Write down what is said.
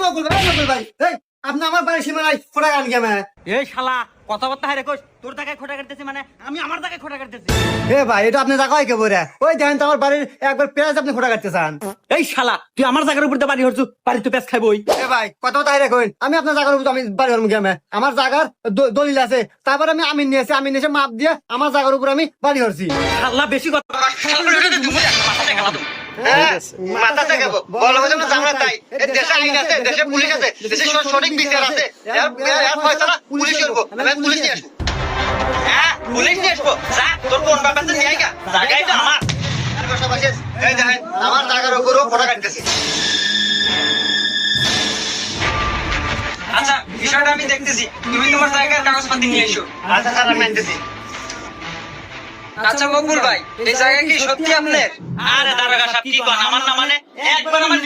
নকুল ভাই এই আপনি আমার বাড়ির সীমানায় ফোটা গান কেমন? এই শালা কথাবার্তা হারে কইস, তোর জায়গায় খোটা কাটতেছি মানে আমি আমার জায়গায় খোটা কাটতেছি। এ ভাই এটা আপনি জায়গায় কে বলে ওই দেখেন তো আমার বাড়ির একবার পেঁয়াজ আপনি ফোটা কাটতে চান। এই শালা তুই আমার জায়গার উপর দিয়ে বাড়ি হরছু, বাড়ি তুই পেঁচ খাইবই। এ ভাই কথা তাই রাখুন, আমি আপনার জায়গার উপর আমি বাড়ি হরমু কেমন? আমার জায়গার দলিল আছে, তারপর আমি আমিন নিয়েছি মাপ দিয়ে আমার জায়গার উপর আমি বাড়ি হরছি। শালা বেশি কথা মাথা থেকে বলো না জানা তাই দেশে আইন আছে, দেশে পুলিশ আছে, দেশে সঠিক বিচার আছে। এর ফয়সালা পুলিশ করবো, আমি পুলিশ নিয়ে আসবো। হ্যাঁ পুলিশ নিয়ে আসবো। যা তোর কোন ব্যাপারটা নিয়ে আইগা, জায়গায় তো আমার। এই দেখেন আমার জায়গার উপরও ফটো কাটতেছি। আচ্ছা বিষয়টা আমি দেখতেছি, তুমি তোমার জায়গার কাগজপত্র নিয়ে এসো। আচ্ছা স্যার আমি আনতেছি। আচ্ছা মকবুল ভাই এই জায়গা কি সত্যি আপনার? আরে দারোগা সাহেব কি কোন, আমার না মানে একবার আমার